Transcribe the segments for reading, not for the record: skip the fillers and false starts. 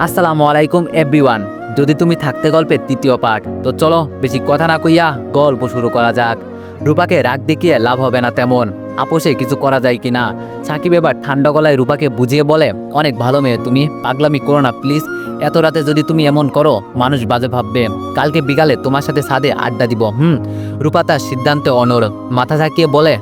আসসালামু আলাইকুম এভরিওয়ান। যদি তুমি থাকতে গল্পের তৃতীয় পার্ট, তো চলো বেশি কথা না কইয়া গল্প শুরু করা যাক। রূপাকে রাগ দেখিয়ে লাভ হবে না তেমন, আপোষে কিছু করা যায় কিনা। সাকিব এবার ঠান্ডা গলায় রূপাকে বুঝিয়ে বলে, অনেক ভালো মেয়ে তুমি, পাগলামি করো না প্লিজ। এত রাতে যদি তুমি এমন করো মানুষ বাজে ভাববে। কালকে বিকালে তোমার সাথে ছাদে আড্ডা দিব। রূপা তার সিদ্ধান্তে অনড়, মাথা ঝাঁকিয়ে বলে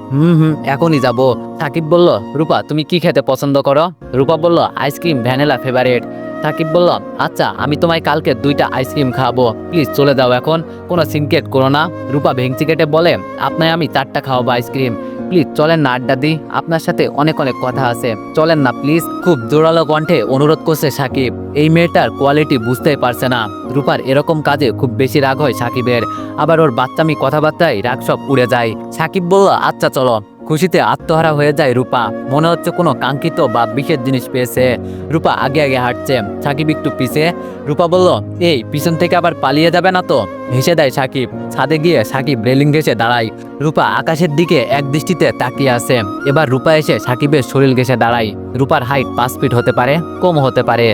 এখনই যাব। সাকিব বলল, রূপা তুমি কি খেতে পছন্দ করো? রূপা বলল, আইসক্রিম, ভ্যানিলা ফেভারিট। সাকিব বলল, আচ্ছা আমি তোমায় কালকে 2টা আইসক্রিম খাওয়াবো, প্লিজ চলে যাও এখন, কোনো সিনকেট করো না। রূপা ভেঙচি কেটে বলে, আপনায় আমি 4টা খাওয়াবো আইসক্রিম, প্লিজ চলেন না আড্ডা দিই, আপনার সাথে অনেক অনেক কথা আছে, চলেন না প্লিজ। খুব জোরালো কণ্ঠে অনুরোধ করছে সাকিব। এই মেয়েটার কোয়ালিটি বুঝতেই পারছে না। রূপার এরকম কাজে খুব বেশি রাগ হয় সাকিবের, আবার ওর বাচ্চামি কথাবার্তায় রাগ সব উড়ে যায়। সাকিব বলল, আচ্ছা চলো। খুশিতে আত্মহারা হয়ে যায় রূপা, মনে হচ্ছে কোনো কাঙ্ক্ষিত বা বিশেষ জিনিস পেয়েছে। রূপা আগে আগে হাঁটছে, সাকিব একটু পিছে। রূপা বলল, এই পিছন থেকে আবার পালিয়ে যাবে না তো? হেসে দেয় সাকিব। ছাদে গিয়ে সাকিব রেলিং ঘেঁষে দাঁড়ায়। রূপা আকাশের দিকে এক দৃষ্টিতে তাকিয়ে আছে। এবার রূপা এসে সাকিবের শরীর ঘেঁষে দাঁড়ায়। রূপার হাইট 5 ফিট হতে পারে, কম হতে পারে।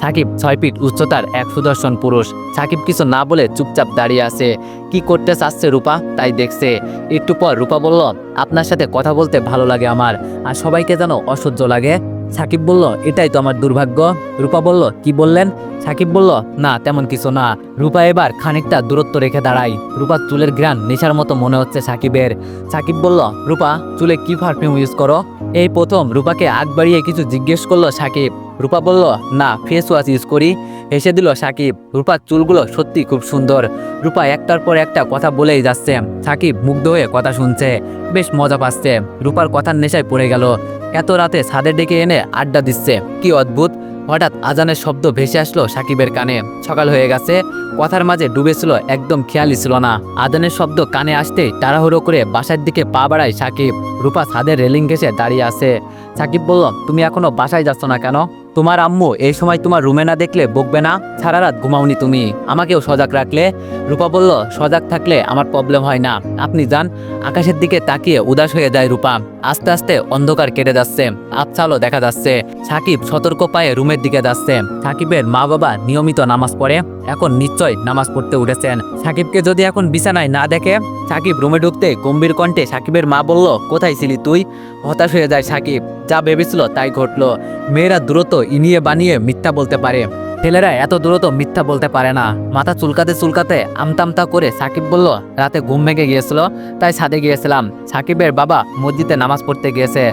সাকিব 6 ফিট উচ্চতার এক সুদর্শন পুরুষ। সাকিব কিছু না বলে চুপচাপ দাঁড়িয়ে আছে। কি করতে চাচ্ছে রূপা তাই দেখছে। একটু পর রূপা বলল, আপনার সাথে কথা বলতে ভালো লাগে আমার, আর সবাইকে যেন অসহ্য লাগে। সাকিব বলল, এটাই তো আমার দুর্ভাগ্য। রূপা বলল, কি বললেন? সাকিব বলল, না তেমন কিছু না। রূপা এবার খানিকটা দূরত্ব রেখে দাঁড়ায়। রূপার চুলের ঘ্রাণ নেশার মতো মনে হচ্ছে সাকিবের। সাকিব বলল, রূপা চুলে কি পারফিউম ইউজ করো? এই প্রথম রূপাকে আগ বাড়িয়ে কিছু জিজ্ঞেস করলো সাকিব। রূপা বলল, না ফেস ওয়াশ ইউজ করি। হেসে দিল সাকিব। রূপার চুলগুলো সত্যি খুব সুন্দর। রূপা একটার পর একটা কথা বলেই যাচ্ছে। সাকিব মুগ্ধ হয়ে কথা শুনছে, বেশ মজা পাচ্ছে। রূপার কথার নেশায় পড়ে গেল। এত রাতে ছাদে ডেকে এনে আড্ডা দিচ্ছে, কি অদ্ভুত। হঠাৎ আজানের শব্দ ভেসে আসলো সাকিবের কানে। সকাল হয়ে গেছে। কথার মাঝে ডুবেছিল, একদম খেয়ালই ছিল না। আজানের শব্দ কানে আসতেই তাড়াহুড়ো করে বাসার দিকে পা বাড়ায় সাকিব। রূপা ছাদের রেলিং ঘেঁষে দাঁড়িয়ে আছে। সাকিব বলল, তুমি এখনো বাসায় যাচ্ছ না কেন? তোমার আম্মু এই সময় তোমার রুমে না দেখলে বকবে না? সারা রাত ঘুমাওনি তুমি, আমাকেও সজাগ রাখলে। রূপা বলল, সজাগ থাকলে আমার প্রবলেম হয় না, আপনি যান। আকাশের দিকে তাকিয়ে উদাস হয়ে যায় রূপা। আস্তে আস্তে অন্ধকার কেটে যাচ্ছে, আবছালো দেখা যাচ্ছে। সাকিব সতর্ক পায়ে রুমের দিকে যাচ্ছে। সাকিবের মা বাবা নিয়মিত নামাজ পড়ে, এখন নিশ্চয় নামাজ পড়তে উঠেছেন। সাকিবকে যদি এখন বিছানায় না দেখে। সাকিব রুমে ঢুকতে গম্ভীর কণ্ঠে সাকিবের মা বলল, কোথায় ছিলি তুই? হতাশ হয়ে যায় সাকিব। যা ভেবেছিল তাই ঘটলো। মেয়েরা দ্রুত ইনিয়ে বানিয়ে মিথ্যা বলতে পারে, ছেলেরা এত দ্রুত মিথ্যা বলতে পারে না। মাথা চুলকাতে চুলকাতে আমতামতা করে সাকিব বলল, রাতে ঘুম ভেঙে গিয়েছিল তাই ছাদে গিয়েছিলাম। সাকিবের বাবা মসজিদে নামাজ পড়তে গিয়েছে।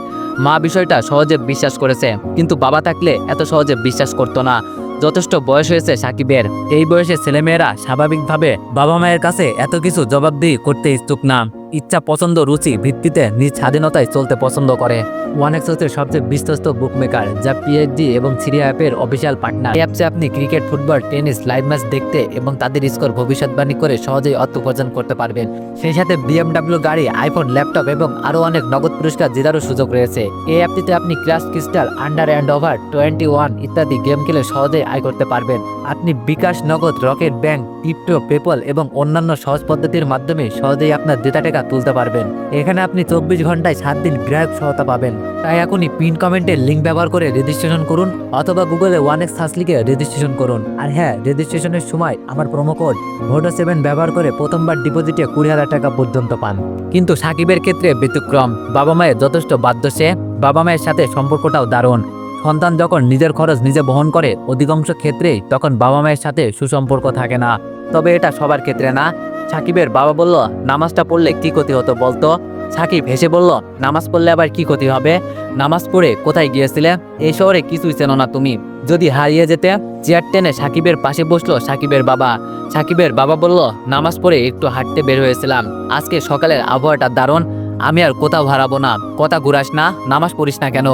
মা বিষয়টা সহজে বিশ্বাস করেছে, কিন্তু বাবা থাকলে এত সহজে বিশ্বাস করতো না। যথেষ্ট বয়স হয়েছে সাকিবের। এই বয়সে ছেলেমেয়েরা স্বাভাবিকভাবে বাবা মায়ের কাছে এত কিছু জবাবদিহি করতে ইচ্ছুক না। ইচ্ছা, পছন্দ, রুচি ভিত্তিতে নিজ স্বাধীনতায় চলতে পছন্দ করে। ওয়ানেক্সের সবচেয়ে বিশ্বস্ত বুকমেকার, যা পিএইচডি এবং সিরিয়া অ্যাপের অফিসিয়াল পার্টনার। এই অ্যাপসে আপনি cricket, football, tennis live match দেখতে এবং তাদের স্কোর ভবিষ্যৎবাণী করে সহজেই অর্থ উপার্জন করতে পারবেন। সেই সাথে বিএমডব্লিউ গাড়ি, আইফোন, ল্যাপটপ এবং আরও অনেক নগদ পুরস্কার জেতারও সুযোগ রয়েছে। এই অ্যাপটিতে আপনি crush crystal, under and over 21 ইত্যাদি গেম খেলে সহজেই আয় করতে পারবেন। আপনি বিকাশ, নগদ, রকেট ব্যাংক, ক্রিপ্টো, পেপল এবং অন্যান্য সহজ পদ্ধতির মাধ্যমে সহজেই আপনার ডেটা টাকা তুলতে পারবেন। এখানে আপনি 24 ঘন্টায় 7 দিন গ্রাহক সহায়তা পাবেন। তাই এখনই পিন কমেন্টের লিঙ্ক ব্যবহার করে রেজিস্ট্রেশন করুন, অথবা গুগলে ওয়ানেক্স সার্চ লিখে রেজিস্ট্রেশন করুন। আর হ্যাঁ, রেজিস্ট্রেশনের সময় আমার প্রোমো কোড VODO7 ব্যবহার করে প্রথমবার ডিপোজিটে 20,000 টাকা পর্যন্ত পান। কিন্তু সাকিবের ক্ষেত্রে ব্যতিক্রম। বাবা মায়ের যথেষ্ট বাধ্য সে। বাবা মায়ের সাথে সম্পর্কটাও দারুণ। সন্তান যখন নিজের খরচ নিজে বহন করে, অধিকাংশ ক্ষেত্রেই তখন বাবা মায়ের সাথে সুসম্পর্ক থাকে না। তবে এটা সবার ক্ষেত্রে না। সাকিবের বাবা বলল, নামাজটা পড়লে কি ক্ষতি হতো বলতো? সাকিব হেসে বলল, নামাজ পড়লে আবার কি ক্ষতি হবে? নামাজ পড়ে কোথায় গিয়েছিলে? এই শহরে কিছুই চেনো না তুমি, যদি হারিয়ে যেতে। চেয়ার টেনে সাকিবের পাশে বসলো সাকিবের বাবা। সাকিবের বাবা বলল, নামাজ পড়ে একটু হাঁটতে বের হয়েছিলাম, আজকে সকালের আবহাওয়াটা দারুণ, আমি আর কোথাও হারাবো না। কথা ঘুরাস না, নামাজ পড়িস না কেন?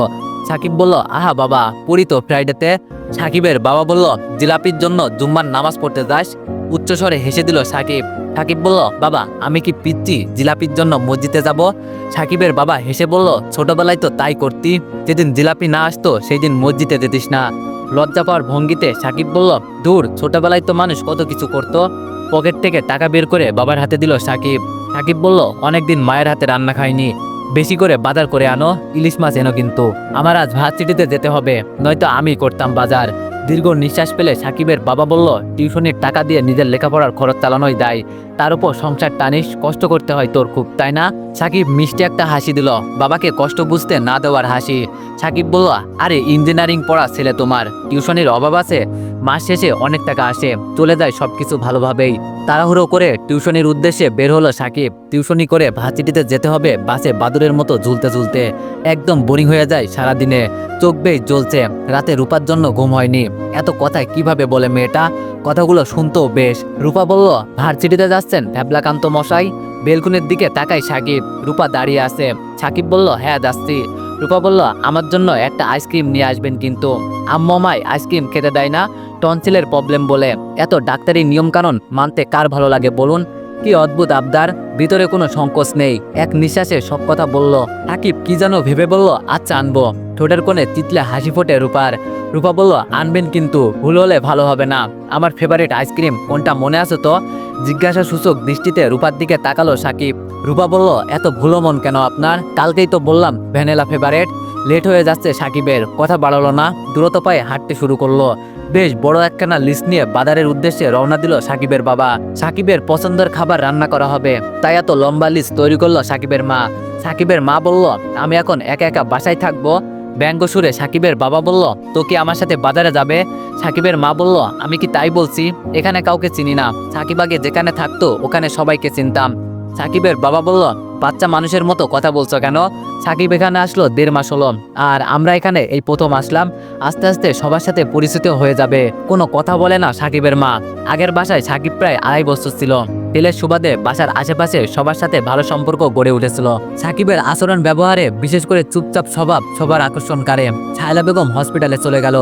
সাকিব বলল, আহা বাবা, পড়ি তো ফ্রাইডেতে। সাকিবের বাবা বলল, জিলাপির জন্য জুম্মার নামাজ পড়তে যাস? উচ্চস্বরে হেসে দিল সাকিব। সাকিব বলল, বাবা আমি কি পিচ্ছি জিলাপির জন্য মসজিদে যাব? সাকিবের বাবা হেসে বলল, ছোটবেলায় তো তাই করতি, যেদিন জিলাপি না আসতো সেই দিন মসজিদে যেতিস না। লজ্জা পাওয়ার ভঙ্গিতে সাকিব বলল, দূর, ছোটবেলায় তো মানুষ কত কিছু করত। পকেট থেকে টাকা বের করে বাবার হাতে দিল সাকিব। সাকিব বলল, অনেকদিন মায়ের হাতে রান্না খাইনি, বেশি করে বাজার করে আনো, ইলিশ মাছ এনো কিন্তু। আমার আজ ভার্সিটিতে যেতে হবে, নয়তো আমি করতাম বাজার। দীর্ঘ নিঃশ্বাস পেলে সাকিবের বাবা বলল, টিউশনির টাকা দিয়ে নিজের লেখাপড়ার খরচ চালানোই দায়, তার উপর সংসার টানিস, কষ্ট করতে হয় তোর খুব, তাই না? সাকিব মিষ্টি একটা হাসি দিল, বাবাকে কষ্ট বুঝতে না দেওয়ার হাসি। সাকিব বলল, আরে ইঞ্জিনিয়ারিং পড়া ছেলে তোমার, টিউশনির অভাব আছে? মাস শেষে অনেক টাকা আসে, চলে যায় সবকিছু ভালোভাবেই। তাড়াহুড়ো করে টিউশনির উদ্দেশ্যে বের হলো সাকিব। টিউশনি করে ভার্সিটিতে যেতে হবে বাসে বাদুরের মতো ঝুলতে ঝুলতে, একদম বোরিং হয়ে যায় সারাদিনে, চোখ বেশ জ্বলছে, রাতে রূপার জন্য ঘুম হয়নি। এত কথা কিভাবে বলে মেয়েটা, কথাগুলো শুনতেও বেশ। রূপা বলল, ভার্সিটিতে যাচ্ছেন ভ্যাবলাকান্ত মশাই? বেলকুনির দিকে তাকাই সাকিব, রূপা দাঁড়িয়ে আছে। সাকিব বলল, হ্যাঁ যাচ্ছি। রূপা বলল, আমার জন্য একটা আইসক্রিম নিয়ে আসবেন কিন্তু, আম্মু আমায় আইসক্রিম খেতে দেয় না, টনসিলের প্রবলেম বলে। এত ডাক্তারি নিয়মকানুন মানতে কার ভালো লাগে বলুন? কি অদ্ভুত আবদার, ভিতরে কোনো সংকোচ নেই, এক নিঃশ্বাসে সব কথা বলল। সাকিব কি যেন ভেবে বলল, আচ্ছা আনবো। ঠোঁটের কোণে তিতলে হাসি ফোটে রূপার। রূপা বলল, আনবেন কিন্তু ভুল হলে ভালো হবে না। আমার ফেভারিট আইসক্রিম কোনটা মনে আছে তো? জিজ্ঞাসা সূচক দৃষ্টিতে রূপার দিকে তাকালো সাকিব। রূপা বলল, এত ভুলো মন কেন আপনার? কালকেই তো বললাম ভ্যানিলা ফেভারিট। লেট হয়ে যাচ্ছে সাকিবের, কথা বাড়ালো না, দ্রুত পায়ে হাঁটতে শুরু করলো। বেশ বড় একখানা লিস্ট নিয়ে বাজারের উদ্দেশ্যে রওনা দিল সাকিবের বাবা। সাকিবের পছন্দের খাবার রান্না করা হবে, তাই এত লম্বা লিস্ট তৈরি করলো সাকিবের মা। সাকিবের মা বলল, আমি এখন একা একা বাসায় থাকবো। ব্যঙ্গ সুরে সাকিবের বাবা বলল, তো কি আমার সাথে বাজারে যাবে? সাকিবের মা বলল, আমি কি তাই বলছি? এখানে কাউকে চিনি না, সাকিব আগে যেখানে থাকতো ওখানে সবাইকে চিনতাম। সাকিবের বাবা বলল, বাচ্চা মানুষের মতো কথা বলছো কেন? সাকিব এখানে আসলো 1.5 মাস হলো, আর আমরা এখানে এই প্রথম আসলাম। আস্তে আস্তে সবার সাথে পরিচিত হয়ে যাবে। কোনো কথা বলে না সাকিবের মা। আগের বাসায় সাকিব প্রায় 2.5 বছর ছিল। তেলের সুবাদে বাসার আশেপাশে সবার সাথে ভালো সম্পর্ক গড়ে উঠেছিল। সাকিবের আচরণ ব্যবহারে, বিশেষ করে চুপচাপ স্বভাব সবার আকর্ষণ করে। ছায়লা বেগম হসপিটালে চলে গেল।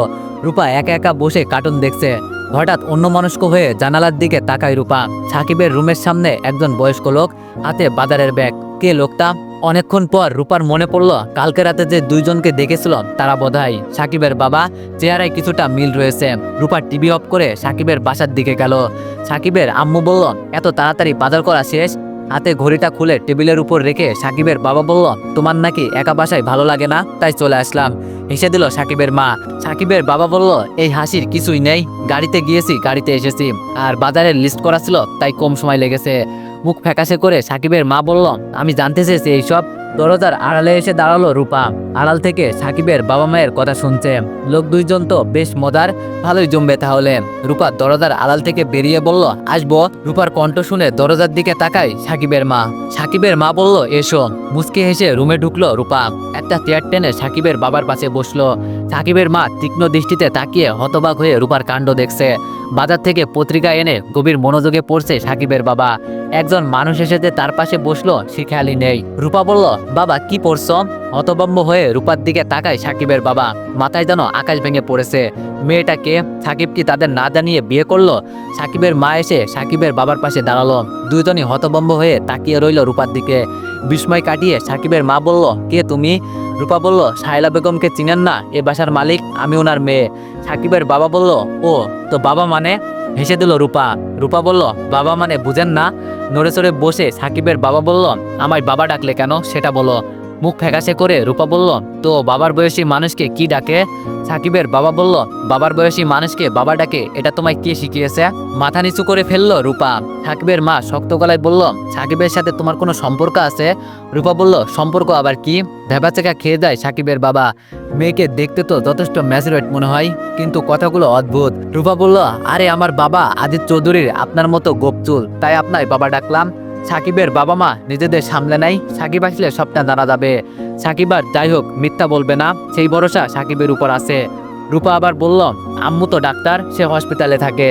রূপা একা একা বসে কার্টুন দেখছে। হঠাৎ অন্যমনস্ক হয়ে জানালার দিকে তাকায় রূপা। সাকিবের রুমের সামনে একজন বয়স্ক লোক, হাতে বাজারের ব্যাগ। কে লোকটা? অনেকক্ষণ পর রূপার মনে পড়ল, কালকে রাতে যে দুইজনকে দেখেছিল তারা বোধহয় সাকিবের বাবা। চেহারায় কিছুটা মিল রয়েছে। রূপা টিভি অফ করে সাকিবের বাসার দিকে গেল। সাকিবের আম্মু বলল, এত তাড়াতাড়ি বাজার করা শেষ? হাতে ঘড়িটা খুলে টেবিলের উপর রেখে সাকিবের বাবা বলল, তোমার নাকি একা বাসায় ভালো লাগে না, তাই চলে আসলাম। হেসে দিল সাকিবের মা। সাকিবের বাবা বলল, এই হাসির কিছুই নেই, গাড়িতে গিয়েছি, গাড়িতে এসেছি, আর বাজারের লিস্ট করা ছিল তাই কম সময় লেগেছে। মুখ ফ্যাকাশে করে সাকিবের মা বলল, আমি জানতে চেয়েছি এইসব। দরজার আড়ালে এসে দাঁড়ালো রূপা। আড়াল থেকে সাকিবের বাবা মায়ের কথা শুনছে। লোক দুইজন তো বেশ মজার, ভালোই জমবে তাহলে। রূপা দরজার আড়াল থেকে বেরিয়ে বলল, আসবো। রূপার কণ্ঠ শুনে দরজার দিকে তাকায় সাকিবের মা। সাকিবের মা বলল, এসো। মুচকে হেসে রুমে ঢুকলো রূপা। একটা চেয়ার টেনে সাকিবের বাবার পাশে বসলো। সাকিবের মা তীক্ষ্ণ দৃষ্টিতে তাকিয়ে হতবাক হয়ে রূপার কাণ্ড দেখছে। বাজার থেকে পত্রিকা এনে গভীর মনোযোগে পড়ছে সাকিবের বাবা। একজন মানুষ এসেছে তার পাশে বসলো, সে খেয়ালই নেই। রূপা বলল, বাবা কি পড়ছো? হতভম্ব হয়ে রূপার দিকে তাকায় সাকিবের বাবা। মাথায় যেন আকাশ ভেঙে পড়েছে। মেয়েটাকে সাকিব কি তাদের না জানিয়ে বিয়ে করলো? সাকিবের মা এসে সাকিবের বাবার পাশে দাঁড়ালো। দুইজনই হতভম্ব হয়ে তাকিয়ে রইল রূপার দিকে। বিস্ময় কাটিয়ে সাকিবের মা বলল, কে তুমি? রূপা বলল, শায়লা বেগমকে চিনেন না? এ বাসার মালিক, আমি ওনার মেয়ে। সাকিবের বাবা বলল, ও তো বাবা মানে? হেসে দিল রূপা। রূপা বলল, বাবা মানে বুঝেন না? নড়ে চড়ে বসে সাকিবের বাবা বলল, আমায় বাবা ডাকলে কেন সেটা বলো। মুখ ফ্যাকাশে করে রূপা বলল, তো বাবার বয়সী মানুষকে কি ডাকে? সাকিবের বাবা বলল, বাবার বয়সী মানুষকে বাবা ডাকে, এটা তোমায় কে শিখিয়েছে? মাথা নিচু করে ফেললো রূপা। সাকিবের মা শক্ত গলায় বলল, সাকিবের সাথে তোমার কোনো সম্পর্ক আছে? রূপা বলল, সম্পর্ক আবার কি? ভেবাচেকা খেয়ে যায় সাকিবের বাবা। মেয়েকে দেখতে তো যথেষ্ট ম্যাচুরেট মনে হয়, কিন্তু কথাগুলো অদ্ভুত। রূপা বলল, আরে আমার বাবা আজিজ চৌধুরীর আপনার মতো গোপচুল, তাই আপনায় বাবা ডাকলাম। সাকিবের বাবা মা নিজেদের সামলে নাই, সাকিব আসলে সবটা জানা যাবে। সাকিব আর যাই হোক মিথ্যা বলবে না, সেই ভরসা সাকিবের উপর আছে। রূপা আবার বলল, আম্মু তো ডাক্তার, সে হসপিটালে থাকে।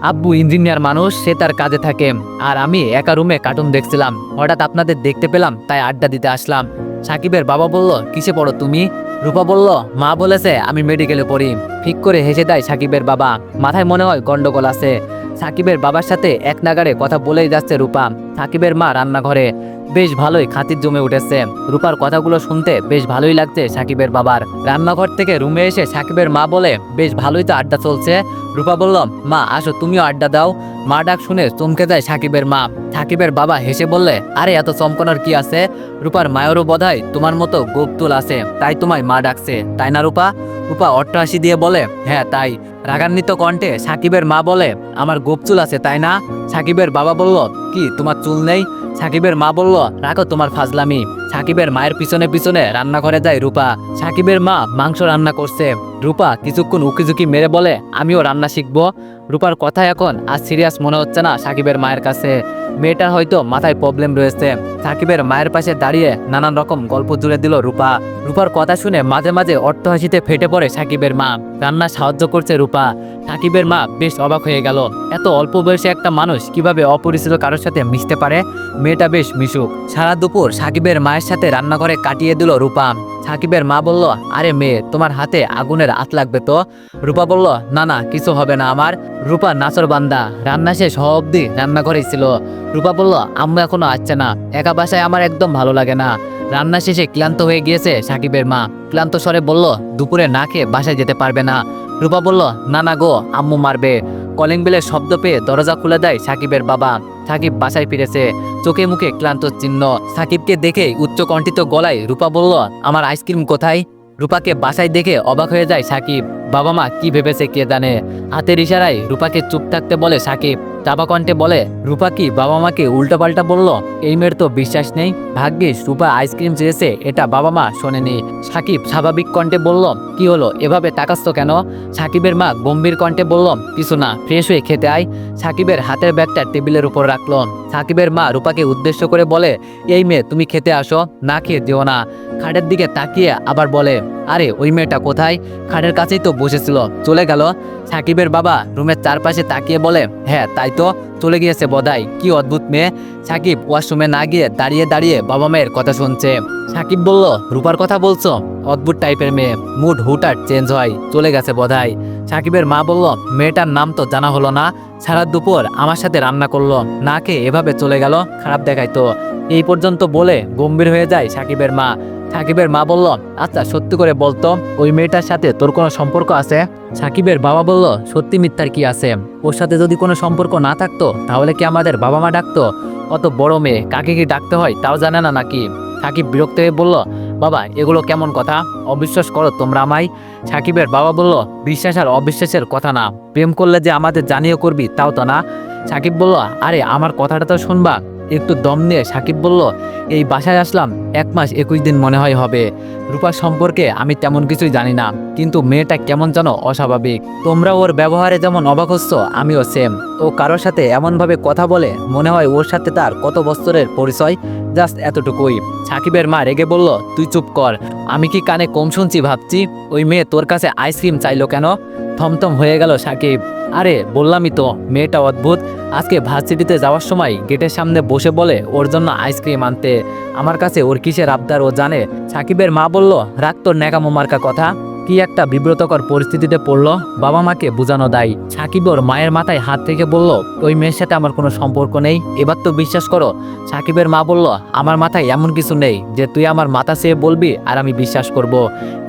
আব্বু ইঞ্জিনিয়ার মানুষ, সে তার কাজে থাকে। আর আমি একা রুমে কার্টুন দেখছিলাম, হঠাৎ আপনাদের দেখতে পেলাম, তাই আড্ডা দিতে আসলাম। সাকিবের বাবা বলল, কিসে পড়ো তুমি? রূপা বলল, মা বলেছে আমি মেডিকেলে পড়ি। ঠিক করে হেসে দেয় সাকিবের বাবা। মাথায় মনে হয় গন্ডগোল আছে। সাকিবের বাবার সাথে এক নাগাড়ে কথা বলেই যাচ্ছে রূপা। সাকিবের মা রান্নাঘরে। বেশ ভালোই খাতির জমে উঠেছে। রূপার কথাগুলো শুনতে বেশ ভালোই লাগছে সাকিবের বাবার। রান্নাঘর থেকে রুমে এসে সাকিবের মা বলে, বেশ ভালোই তো আড্ডা চলছে। রূপা বলল, মা আসো তুমিও আড্ডা দাও। মা ডাক শুনে চমকে যায় সাকিবের মা। সাকিবের বাবা হেসে বললে, আরে এত চমকানোর কি আছে? রূপার মায়েরও বোধহয় তোমার মতো গোপতুল আছে, তাই তোমায় মা ডাকছে, তাই না রূপা? রূপা অট্টহাসি দিয়ে বলে, হ্যাঁ তাই। রাগান্বিত কণ্ঠে সাকিবের মা বলে, আমার গোপ চুল আছে তাই না? সাকিবের বাবা বলল, কি তোমার চুল নেই? সাকিবের মা বলল, রাখো তোমার ফাজলামি। সাকিবের মায়ের পিছনে পিছনে রান্নাঘরে যায় রূপা। সাকিবের মা মাংস রান্না করছে। রূপা কিছুক্ষণ উকিঝুঁকি মেরে বলে, আমিও রান্না শিখবো। রূপার কথা এখন আর সিরিয়াস মনে হচ্ছে না সাকিবের মায়ের কাছে। মেয়েটার হয়তো মাথায় প্রবলেম রয়েছে। সাকিবের মায়ের পাশে দাঁড়িয়ে নানান রকম গল্প জুড়ে দিল রূপা। রূপার কথা শুনে মাঝে মাঝে অট্টহাসিতে ফেটে পড়ে সাকিবের মা। রান্না সাহায্য করছে রূপা। সাকিবের মা বেশ অবাক হয়ে গেল। এত অল্প বয়সে একটা মানুষ কিভাবে অপরিচিত কারোর সাথে মিশতে পারে? মেয়েটা বেশ মিশুক। সারা দুপুর সাকিবের মায়ের সাথে রান্নাঘরে কাটিয়ে দিল রূপা। সাকিবের মা বলল, আরে মেয়ে, তোমার হাতে আগুনের হাত লাগবে তো। রূপা বলল, না না, কিছু হবে না আমার। রূপা নাচর বান্দা, রান্না শেষ হওয়া অব্দি রান্নাঘরেই ছিল। রূপা বলল, আম্মু এখনো আসছে না, একা বাসায় আমার একদম ভালো লাগে না। রান্না শেষে ক্লান্ত হয়ে গিয়েছে সাকিবের মা। ক্লান্ত স্বরে বলল, দুপুরে না খেয়ে বাসায় যেতে পারবে না। রূপা বলল, না না গো, আম্মু মারবে। কলিং বেলের শব্দ পেয়ে দরজা খুলে দেয় সাকিবের বাবা। সাকিব বাসায় ফিরেছে, চোখে মুখে ক্লান্ত চিহ্ন। সাকিবকে দেখে উচ্চকণ্ঠিত গলায় রূপা বলল, আমার আইসক্রিম কোথায়? রূপাকে বাসায় দেখে অবাক হয়ে যায় সাকিব। বাবা মা কি ভেবেছে কে জানে। হাতের ইশারায় রূপাকে চুপ থাকতে বলে সাকিব। চাপা কণ্ঠে বলে, রূপা কি বাবা মাকে উল্টোপাল্টা বলল? এই মেয়ের তো বিশ্বাস নেই। ভাগ্যিস রূপা আইসক্রিম চেয়েছে, এটা বাবা মা শোনেনি। সাকিব স্বাভাবিক কণ্ঠে বলল, কি হলো, এভাবে তাকাচ্ছ কেন? সাকিবের মা গম্ভীর কণ্ঠে বলল, কিছু না, ফ্রেশ হয়ে খেতে আয়। সাকিবের হাতের ব্যাগটা টেবিলের উপর রাখলো। সাকিবের মা রূপাকে উদ্দেশ্য করে বলে, এই মেয়ে, তুমি খেতে আসো, না খেয়ে যেও না। খাটের দিকে তাকিয়ে আবার বলে, আরে ওই মেয়েটা কোথায়? খাটের কাছেই তো বসেছিল, চলে গেল। সাকিবের বাবা রুমের চারপাশে তাকিয়ে বলে, হ্যাঁ তাই তো, চলে গিয়েছে বোধহয়। কি অদ্ভুত মেয়ে। সাকিব ওয়াশরুমে না গিয়ে দাঁড়িয়ে দাঁড়িয়ে বাবা মায়ের কথা শুনছে। সাকিব বলল, রূপার কথা বলছো? অদ্ভুত টাইপের মেয়ে, মুড হুটার চেঞ্জ হয়, চলে গেছে বোধহয়। সাকিবের মা বলল, মেয়েটার নাম তো জানা হলো না। সারা দুপুর আমার সাথে রান্না করলো, না খেয়ে এভাবে চলে গেল, খারাপ দেখায় তো। এই পর্যন্ত বলে গম্ভীর হয়ে যায় সাকিবের মা। সাকিবের মা বলল, আচ্ছা সত্যি করে বলতো, ওই মেয়েটার সাথে তোর কোনো সম্পর্ক আছে? সাকিবের বাবা বলল, সত্যি মিথ্যার কি আছে? ওর সাথে যদি কোনো সম্পর্ক না থাকতো তাহলে কি আমাদের বাবা মা ডাকতো? অত বড় মেয়ে, কাকে কি ডাকতে হয় তাও জানে না নাকি? সাকিব বিরক্ত হয়ে বলল, বাবা এগুলো কেমন কথা? অবিশ্বাস করো তোমরা আমায়? সাকিবের বাবা বলল, বিশ্বাস আর অবিশ্বাসের কথা না, প্রেম করলে যে আমাদের জানিয়ে করবি তাও তো না। সাকিব বলল, আরে আমার কথাটা তো শুনবা। একটু দম নিয়ে সাকিব বলল, এই বাসায় আসলাম 1 মাস 21 দিন মনে হয় হবে। রূপার সম্পর্কে আমি তেমন কিছুই জানি না, কিন্তু মেয়েটা কেমন যেন অস্বাভাবিক। তোমরা ওর ব্যবহারে যেমন অবাক হচ্ছ, আমিও সেম। ও কারোর সাথে এমনভাবে কথা বলে, মনে হয় ওর সাথে তার কত বছরের পরিচয়। জাস্ট এতটুকুই। সাকিবের মা রেগে বলল, তুই চুপ কর। আমি কি কানে কম শুনছি ভাবছি? ওই মেয়ে তোর কাছে আইসক্রিম চাইলো কেন? থমথম হয়ে গেল সাকিব। আরে বললামই তো, মেয়েটা অদ্ভুত। আজকে ভার্সিটিতে যাওয়ার সময় গেটের সামনে বসে বলে ওর জন্য আইসক্রিম আনতে। আমার কাছে ওর কিসের আবদার ও জানে? সাকিবের মা বলল, রাখ তোর ন্যাকামো মার্কা কথা। কি একটা বিব্রতকর পরিস্থিতিতে পড়লো, বাবা মাকে বোঝানো দায়। সাকিব ওর মায়ের মাথায় হাত থেকে বলল, ওই মেয়ের সাথে আমার কোনো সম্পর্ক নেই, এবার তো বিশ্বাস করো। সাকিবের মা বলল, আমার মাথায় এমন কিছু নেই যে তুই আমার মাথা চেয়ে বলবি আর আমি বিশ্বাস করব।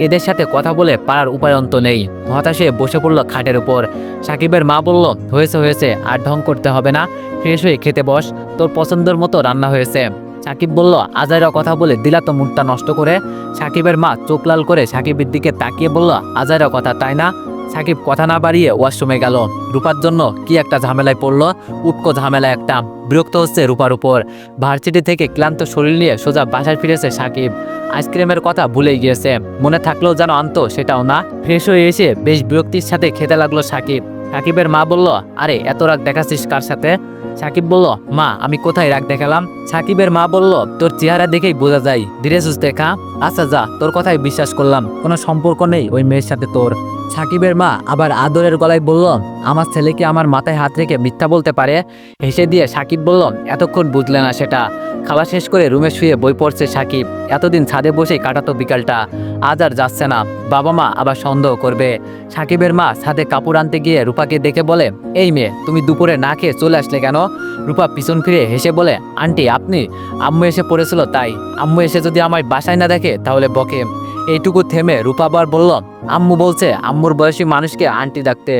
এদের সাথে কথা বলে পারার উপায়ন্ত নেই। হতাশে বসে পড়ল খাটের উপর। সাকিবের মা বলল, হয়েছে হয়েছে, আর ঢং করতে হবে না, ফ্রেশ হয়ে খেতে বস, তোর পছন্দের মতো রান্না হয়েছে। সাকিব বলল, আজাইরা কথা বলে দিলা তো মুডটা নষ্ট করে। সাকিবের মা চোখ লাল করে সাকিবের দিকে তাকিয়ে বলল, আজাইরা কথা তাই না? সাকিব কথা না বাড়িয়ে ওয়াশরুমে গেল। রূপার জন্য কি একটা ঝামেলায় পড়লো, উটকো ঝামেলা একটা। বিরক্ত হচ্ছে রূপার উপর। ভার্সিটি থেকে ক্লান্ত শরীর নিয়ে সোজা বাসায় ফিরেছে সাকিব। আইসক্রিমের কথা ভুলেই গিয়েছে, মনে থাকলেও যেন আনতো সেটাও না। ফ্রেশ হয়ে এসে বেশ বিরক্তির সাথে খেতে লাগলো সাকিব। সাকিবের মা বলল, আরে এত রাগ দেখাচ্ছিস কার সাথে? সাকিব বলল, মা আমি কোথায় রাগ দেখালাম? সাকিবের মা বলল, তোর চেহারা দেখেই বোঝা যায়, ধীরে সুস্থে খা। আচ্ছা যা, তোর কথাই বিশ্বাস করলাম, কোনো সম্পর্ক নেই ওই মেয়ের সাথে তোর। সাকিবের মা আবার আদরের গলায় বলল, আমার ছেলে কি আমার মাথায় হাত রেখে মিথ্যা বলতে পারে? হেসে দিয়ে সাকিব বলল, এতক্ষণ বুঝলে না সেটা। খাওয়া শেষ করে রুমে শুয়ে বই পড়ছে সাকিব। এতদিন ছাদে বসেই কাটাতো বিকালটা, আজ আর যাচ্ছে না, বাবা মা আবার সন্দেহ করবে। সাকিবের মা ছাদে কাপড় আনতে গিয়ে রূপাকে দেখে বলে, এই মেয়ে, তুমি দুপুরে না খেয়ে চলে আসলে কেন? রূপা পিছন ফিরে হেসে বলে, আন্টি আপনি? আম্মু এসে পড়েছিল তাই। আম্মু এসে যদি আমার বাসায় না দেখে তাহলে বকে। এইটুকু থেমে রূপা আবার বলল, আম্মু বলছে আম্মুর বয়সী মানুষকে আন্টি ডাকতে।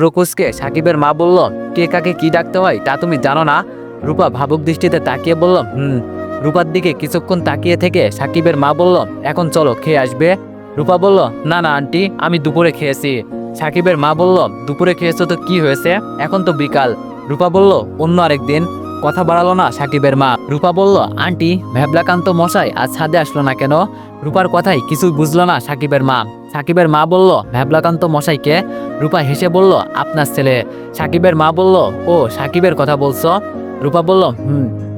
রুকুসকে সাকিবের মা বলল, কে কাকে কি ডাকতে হয় তা তুমি জানো না? রূপা ভাবুক দৃষ্টিতে তাকিয়ে বলল, রূপার দিকে কিছুক্ষণ তাকিয়ে থেকে সাকিবের মা বলল, এখন চলো খেয়ে আসবে। রূপা বলল, না না আন্টি, আমি দুপুরে খেয়েছি। সাকিবের মা বলল, দুপুরে খেয়েছো তো কি হয়েছে, এখন তো বিকাল। রূপা বলল, অন্য আরেকদিন। কথা বাড়ালো না সাকিবের মা। রূপা বলল, আন্টি ভ্যাবলাকান্ত মশাই আজ ছাদে আসলো না কেন? রূপার কথাই কিছুই বুঝলো না সাকিবের মা। সাকিবের মা বলল, ভ্যাবলাকান্ত মশাইকে? রূপা হেসে বলল, আপনার ছেলে। সাকিবের মা বলল, ও সাকিবের কথা বলছো? রূপা বলল,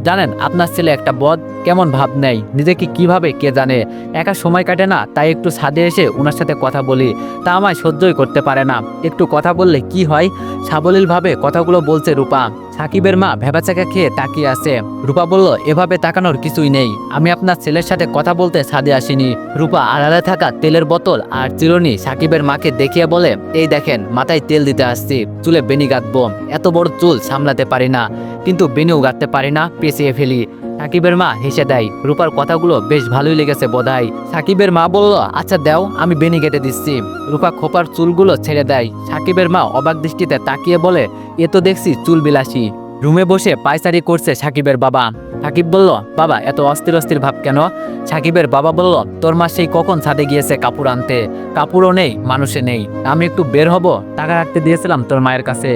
জানেন আপনার ছেলে একটা বদ, কেমন ভাব নেই, নিজেকে কিভাবে কে জানে। একা সময় কাটে না, তাই একটু ছাদে এসে ওনার সাথে কথা বলি, তা আমায় সহ্যই করতে পারে না। একটু কথা বললে কি হয়? সাবলীলভাবে কথাগুলো বলছে রূপা। সাকিবের মা ভেবাচাকা খেয়ে তাকিয়ে আছে। রূপা বলল, এভাবে তাকানোর কিছুই নেই, আমি আপনার ছেলের সাথে কথা বলতে ছাদে আসিনি। রূপা আড়ালে থাকা তেলের বোতল আর চিরুনি সাকিবের মাকে দেখিয়ে বলে, এই দেখেন মাথায় তেল দিতে আসছি, চুলে বেনি গাঁথবো। এত বড় চুল সামলাতে পারি না, কিন্তু বেনিও গাঁথতে পারি না, পেঁচিয়ে ফেলি। সাকিবের মা হেসে দেয়। রূপার কথাগুলো বেশ ভালোই লেগেছে বোধহয়। সাকিবের মা বলল, আচ্ছা দাও, আমি বেনি কেটে দিচ্ছি। রূপা খোপার চুলগুলো ছেড়ে দেয়। সাকিবের মা অবাক দৃষ্টিতে তাকিয়ে বলে, এ তো দেখছি চুল বিলাসী। রুমে বসে পায়চারি করছে সাকিবের বাবা। সাকিব বলল, বাবা এত অস্থির অস্থির ভাব কেন? সাকিবের বাবা বলল, তোর মা সেই কখন ছাদে গিয়েছে কাপড় আনতে, কাপড়ও নেই, মানুষে নেই। আমি একটু বের হব, টাকা রাখতে দিয়েছিলাম তোর মায়ের কাছে।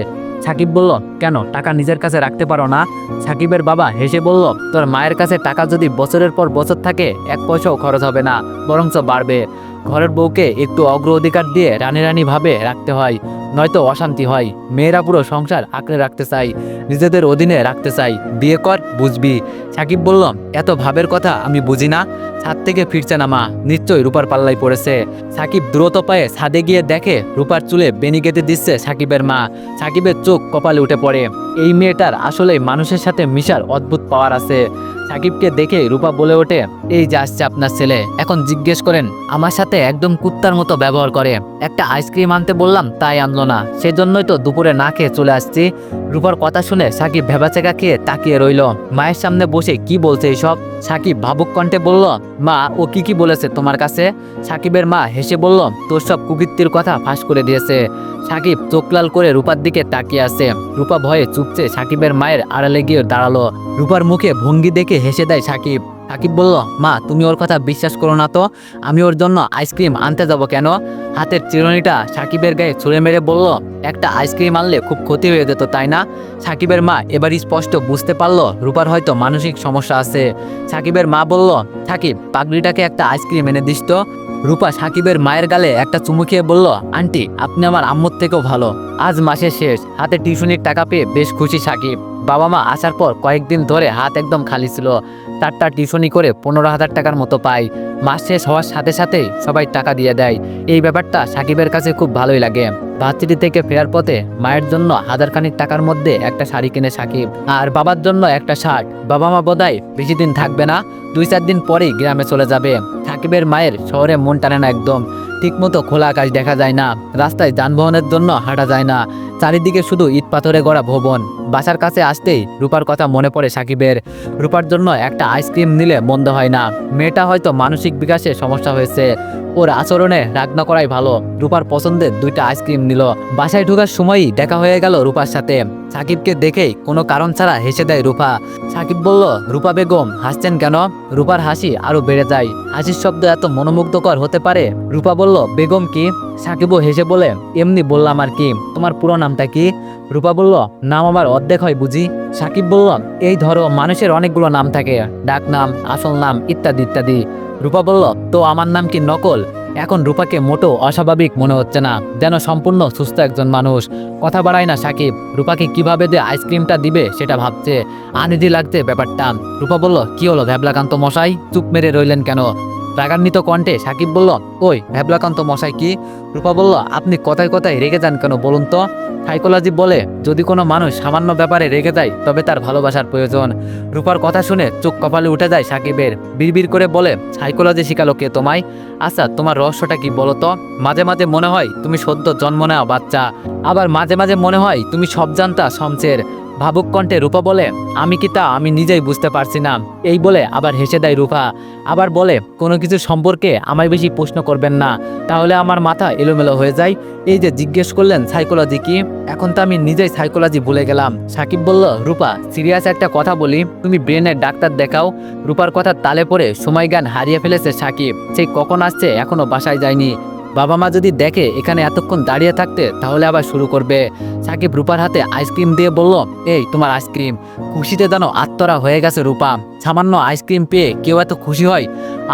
সাকিব বলল, কেন টাকা নিজের কাছে রাখতে পারো না? সাকিবের বাবা হেসে বলল, তোর মায়ের কাছে টাকা যদি বছরের পর বছর থাকে, এক পয়সাও খরচ হবে না, বরঞ্চ বাড়বে। ঘরের বউকে একটু অগ্রাধিকার দিয়ে রানী রানী ভাবে রাখতে হয়, নয়তো অশান্তি হয়। মেয়েরা পুরো সংসার আঁকড়ে রাখতে চাই, নিজেদের অধীনে রাখতে চাই। বিয়ে কর, বুঝবি। সাকিব বলল, এত ভাবের কথা আমি বুঝি না। ছাদ থেকে ফিরছে না মা, নিশ্চয়ই রূপার পাল্লাই পড়েছে। সাকিব দ্রুত পায়ে ছাদে গিয়ে দেখে রূপার চুলে বেনি কেটে দিচ্ছে সাকিবের মা। সাকিবের চোখ কপালে উঠে পড়ে। এই মেয়েটার আসলে মানুষের সাথে মিশার অদ্ভুত পাওয়ার আছে। সাকিবকে দেখে রূপা বলে ওঠে, এই যে আসছে আপনার ছেলে, এখন জিজ্ঞেস করেন। আমার সাথে একদম কুত্তার মতো ব্যবহার করে। একটা আইসক্রিম আনতে বললাম, তাই আনলো না, সেজন্যই তো দুপুরে না খেয়ে চলে আসছি। রূপার কথা শুনে সাকিব ভেবাচেকা খেয়ে তাকিয়ে রইল। মায়ের সামনে বসে কি বলছে এসব? সাকিব ভাবুক কণ্ঠে বলল, মা ও কি বলেছে তোমার কাছে? সাকিবের মা হেসে বলল, তোর সব কুকীর্তির কথা ফাঁস করে দিয়েছে। সাকিব চোখ লাল করে রূপার দিকে তাকিয়ে আছে। রূপা ভয়ে চুপচে সাকিবের মায়ের আড়ালে গিয়ে দাঁড়ালো। রূপার মুখে ভঙ্গি দেখে হেসে দেয় সাকিব। সাকিব বলল, মা তুমি ওর কথা বিশ্বাস করো না তো? আমি ওর জন্য আইসক্রিম আনতে যাব কেন? হাতের চিরুনিটা সাকিবের গায়ে ছুঁড়ে মেরে বলল, একটা আইসক্রিম আনলে খুব ক্ষতি হয়ে যেত, তাই না? সাকিবের মা এবার স্পষ্ট বুঝতে পারলো রূপার হয়তো মানসিক সমস্যা আছে। সাকিবের মা বলল, সাকিব পাগড়িটাকে একটা আইসক্রিম এনে দিস তো। রূপা সাকিবের মায়ের গালে একটা চুমু খেয়ে বলল, আন্টি আপনি আমার আম্মুর থেকেও ভালো। আজ মাসের শেষ, হাতে টিউশনির টাকা পেয়ে বেশ খুশি সাকিব। বাবা মা আসার পর কয়েকদিন ধরে হাত একদম খালি ছিল। তারটা টিউশনি করে 15,000 টাকার মতো পায়। মাস শেষ হওয়ার সাথে সাথেই সবাই টাকা দিয়ে দেয়। এই ব্যাপারটা সাকিবের কাছে খুব ভালোই লাগে। ভার্সিটি থেকে ফেরার পথে মায়ের জন্য 1000 খানিক টাকার মধ্যে একটা শাড়ি কিনে সাকিব, আর বাবার জন্য একটা শার্ট। বাবা মা বোধহয় বেশি দিন থাকবে না, 2-4 দিন পরেই গ্রামে চলে যাবে। সাকিবের মায়ের শহরে মন টানে না একদম। ঠিকমতো খোলা আকাশ দেখা যায় না, রাস্তায় যানবাহনের জন্য হাঁটা যায় না, চারিদিকে শুধু ইট পাথরে গড়া ভবন। বাসার কাছে আসতেই রূপার কথা মনে পড়ে সাকিবের। রূপার জন্য একটা আইসক্রিম নিলে মন্দ হয় না। মেয়েটা হয়তো মানসিক বিকাশে সমস্যা হয়েছে, ওর আচরণে রাগ না করাই ভালো। রূপার পছন্দের 2টা আইসক্রিম নিল। বাসায় ঢোকার সময়ই দেখা হয়ে গেল রূপার সাথে। সাকিবকে দেখেই কোনো কারণ ছাড়া হেসে দেয় রূপা। সাকিব বলল, রূপা বেগম হাসছেন কেন? রূপার হাসি আরো বেড়ে যায়। হাসির শব্দ এত মনোমুগ্ধকর হতে পারে? রূপা বলল, বেগম কি? সাকিবও হেসে বলে, এমনি বললাম আর কি। তোমার পুরো নামটা কি? রূপা বলল, নাম আবার অর্ধেক হয় বুঝি? সাকিব বলল, এই ধরো মানুষের অনেকগুলো নাম থাকে, ডাক নাম, আসল নাম ইত্যাদি ইত্যাদি। রূপা বলল, তো আমার নাম কি নকল? এখন রূপাকে মোটো অস্বাভাবিক মনে হচ্ছে না, যেন সম্পূর্ণ সুস্থ একজন মানুষ। কথা বাড়ায় না সাকিব। রূপাকে কিভাবে যে আইসক্রিমটা দিবে সেটা ভাবছে। আনইজি লাগছে ব্যাপারটা। রূপা বলল, কি হলো ভ্যাবলাকান্ত মশাই, চুপ মেরে রইলেন কেন? রাগান্বিত কণ্ঠে সাকিব বলল, ওই ভ্যাবলাকান্ত মশাই কি? রূপা বলল, আপনি কথায় কথায় রেগে যান কেন বলুন তো? সাইকোলজি বলে, যদি কোনো মানুষ সামান্য ব্যাপারে রেগে যায় তবে তার ভালোবাসার প্রয়োজন। রূপার কথা শুনে চোখ কপালে উঠে যায় সাকিবের। বিড়বিড় করে বলে, সাইকোলজি শিখালো কে তোমায়? আচ্ছা তোমার রহস্যটা কি বলো তো? মাঝে মাঝে মনে হয় তুমি সদ্য জন্ম নেওয়া বাচ্চা, আবার মাঝে মাঝে মনে হয় তুমি সব জানতা শমশের। ভাবুক কণ্ঠে রূপা বলে, আমি কি তা আমি নিজেই বুঝতে পারছি না। এই বলে আবার হেসে দেয় রূপা। আবার বলে, কোনো কিছু সম্পর্কে আমায় বেশি প্রশ্ন করবেন না, তাহলে আমার মাথা এলোমেলো হয়ে যায়। এই যে জিজ্ঞেস করলেন সাইকোলজি কি, এখন তো আমি নিজেই সাইকোলজি ভুলে গেলাম। সাকিব বলল, রূপা সিরিয়াস একটা কথা বলি, তুমি ব্রেনের ডাক্তার দেখাও। রূপার কথা তালে পড়ে সময় জ্ঞান হারিয়ে ফেলেছে সাকিব। সেই কখন আসছে এখনো বাসায় যায়নি। বাবা মা যদি দেখে এখানে এতক্ষণ দাঁড়িয়ে থাকতে তাহলে আবার শুরু করবে। সাকিব রূপার হাতে আইসক্রিম দিয়ে বলল, এই তোমার আইসক্রিম। খুশিতে যেন আত্মরা হয়ে গেছে রূপা। সামান্য আইসক্রিম পেয়ে কেউ এত খুশি হয়?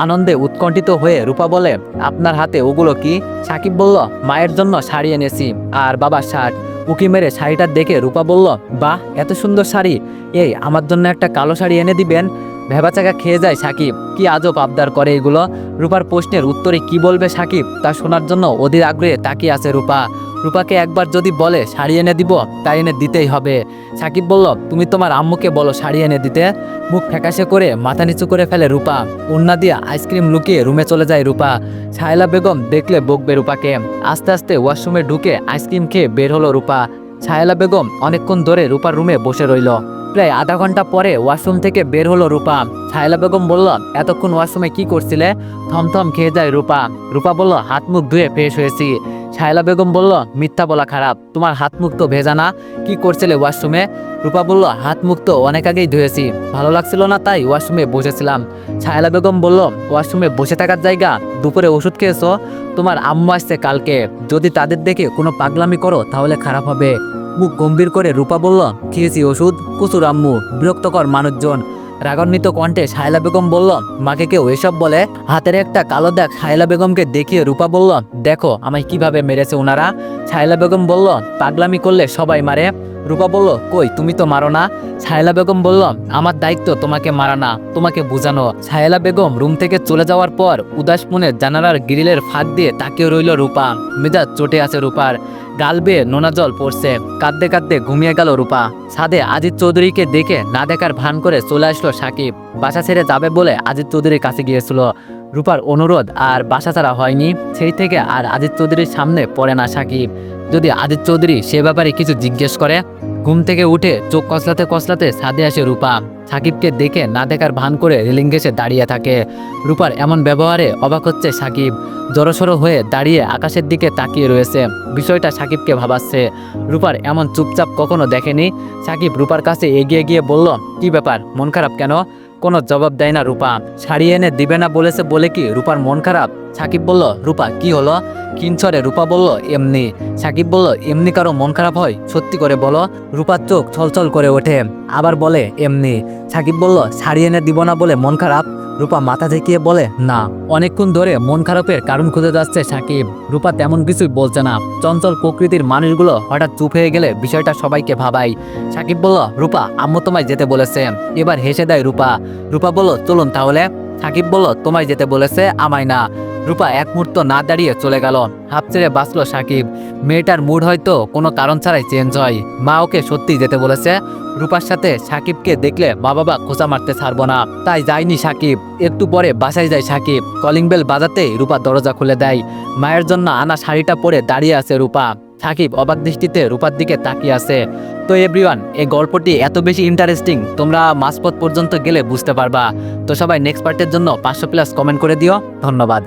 আনন্দে উৎকণ্ঠিত হয়ে রূপা বলে, আপনার হাতে ওগুলো কি? সাকিব বলল, মায়ের জন্য শাড়ি এনেছি আর বাবার শার্ট। উকি মেরে শাড়িটা দেখে রূপা বলল, বাহ, এত সুন্দর শাড়ি। এই আমার জন্য একটা কালো শাড়ি এনে দিবেন। ভেবাচাকা খেয়ে যায় সাকিব, কি আজব আবদার করে এগুলো। রূপার প্রশ্নের উত্তরে কি বলবে সাকিব তা শোনার জন্য অধীর আগ্রহে তাকিয়ে আছে রূপা। রূপাকে একবার যদি বলে শাড়ি এনে দিব, তাই এনে দিতেই হবে। সাকিব বলল, তুমি তোমার আম্মুকে বলো শাড়ি এনে দিতে। মুখ ফ্যাকাশে করে মাথা নিচু করে ফেলে রূপা। ওড়না দিয়ে আইসক্রিম লুকিয়ে রুমে চলে যায় রূপা। সাহেলা বেগম দেখলে বকবে রূপাকে। আস্তে আস্তে ওয়াশরুমে ঢুকে আইসক্রিম খেয়ে বের হলো রূপা। সাহেলা বেগম অনেকক্ষণ ধরে রূপার রুমে বসে রইল। প্রায় আধা ঘন্টা পরে ওয়াশরুম থেকে বের হলো রূপা। সাহেলা বেগম বলল, এতক্ষণ ওয়াশরুমে কি করছিলে? থমথম খেয়ে যায় রূপা। রূপা বলল, হাত মুখ ধুয়ে ফ্রেশ হয়েছি। সাহেলা বেগম বলল, মিথ্যা বলা খারাপ, তোমার হাত মুখ তো ভেজা না। কি করছিলে ওয়াশরুমে? রূপা বলল, হাত মুখ তো অনেক আগেই ধুয়েছি, ভালো লাগছিল না তাই ওয়াশরুমে বসেছিলাম। সাহেলা বেগম বলল, ওয়াশরুমে বসে থাকার জায়গা? দুপুরে ওষুধ খেয়েছো? তোমার আম্মু আসছে কালকে, যদি তাদের দেখে কোনো পাগলামি করো তাহলে খারাপ হবে। মুখ গম্ভীর করে রূপা বলল, খেয়েছি ওষুধ, কুসুর আম্মু, বিরক্তকর মানুষজন। রাগান্বিত কণ্ঠে সাহেলা বেগম বলল, মাকে কেউ এসব বলে? হাতের একটা কালো দাগ সাহেলা বেগমকে দেখিয়ে রূপা বলল, দেখো আমায় কিভাবে মেরেছে ওনারা। সাহেলা বেগম বলল, পাগলামি করলে সবাই মারে। রূপা বলল, কই তুমি তো মারো না। সাহেলা বেগম বলল, আমার দায়িত্ব তোমাকে মারা না, তোমাকে বোঝানো। সাহেলা বেগম রুম থেকে চলে যাওয়ার পর উদাস মনে জানালার গ্রিলের ফাঁক দিয়ে তাকিয়ে রইল রূপা। মেজাজ চটে আছে রূপার, গাল বেয়ে নোনা জল পড়ছে। কাঁদতে কাঁদতে ঘুমিয়ে গেল রূপা। ছাদে আজিজ চৌধুরীকে দেখে না দেখার ভান করে চলে আসলো সাকিব। বাসা ছেড়ে যাবে বলে আজিজ চৌধুরীর কাছে গিয়েছিল। রূপার অনুরোধ আর বাসা ছাড়া হয়নি, সেই থেকে আর আজিজ চৌধুরীর সামনে পড়ে না সাকিব। যদি আজিজ চৌধুরী সে ব্যাপারে কিছু জিজ্ঞেস করে। ঘুম থেকে উঠে চোখ কসলাতে কসলাতে ছাদে আসে রূপা। সাকিবকে দেখে না দেখার ভান করে রেলিং ঘেঁষে দাঁড়িয়ে থাকে। রূপার এমন ব্যবহারে অবাক হচ্ছে সাকিব। জড়সড় হয়ে দাঁড়িয়ে আকাশের দিকে তাকিয়ে রয়েছে। বিষয়টা সাকিবকে ভাবাচ্ছে। রূপার এমন চুপচাপ কখনো দেখেনি। সাকিব রূপার কাছে এগিয়ে গিয়ে বলল, কি ব্যাপার, মন খারাপ কেন? কোনো জবাব দেয় না রূপা। শাড়ি এনে দিবে না বলেছে বলে কি রূপার মন খারাপ? সাকিব বলল, রূপা কি হলো? কিঞ্চরে রূপা বলল, এমনি। সাকিব বলল, এমনি কারো মন খারাপ হয়? সত্যি করে বলো। রূপার চোখ ছলছল করে ওঠে, আবার বলে, এমনি। সাকিব বলল, শাড়ি এনে দিব না বলে মন খারাপ? রূপা মাথা ঝেঁকিয়ে বলে, না। অনেকক্ষণ ধরে মন খারাপের কারণ খুঁজে যাচ্ছে সাকিব। রূপা তেমন কিছুই বলছে না। চঞ্চল প্রকৃতির মানুষগুলো হঠাৎ চুপ হয়ে গেলে বিষয়টা সবাইকে ভাবায়। সাকিব বলল, রূপা আম্মু তোমায় যেতে বলেছে। এবার হেসে দেয় রূপা। রূপা বলল, চলুন তাহলে। সাকিব বলল, তোমায় যেতে বলেছে, আমায় না। রূপা এক মুহূর্ত না দাঁড়িয়ে চলে গেল। হাফ ছেড়ে বাঁচল সাকিব। মেয়েটার মুড হয়তো কোনো কারণ ছাড়াই চেঞ্জ হয়। মা ওকে সত্যি যেতে বলেছে। রূপার সাথে সাকিবকে দেখলে মা বাবা খোঁচা মারতে ছাড়বো না, তাই যায়নি সাকিব। একটু পরে বাসায় যায় সাকিব। কলিং বেল বাজাতেই রূপা দরজা খুলে দেয়। মায়ের জন্য আনা শাড়িটা পরে দাঁড়িয়ে আছে রূপা। সাকিব অবাক দৃষ্টিতে রূপার দিকে তাকিয়ে আছে। তো এভরিওয়ান, এই গল্পটি এত বেশি ইন্টারেস্টিং, তোমরা মাঝপথ পর্যন্ত গেলে বুঝতে পারবা। তো সবাই নেক্সট পার্টের জন্য 500+ কমেন্ট করে দিও। ধন্যবাদ।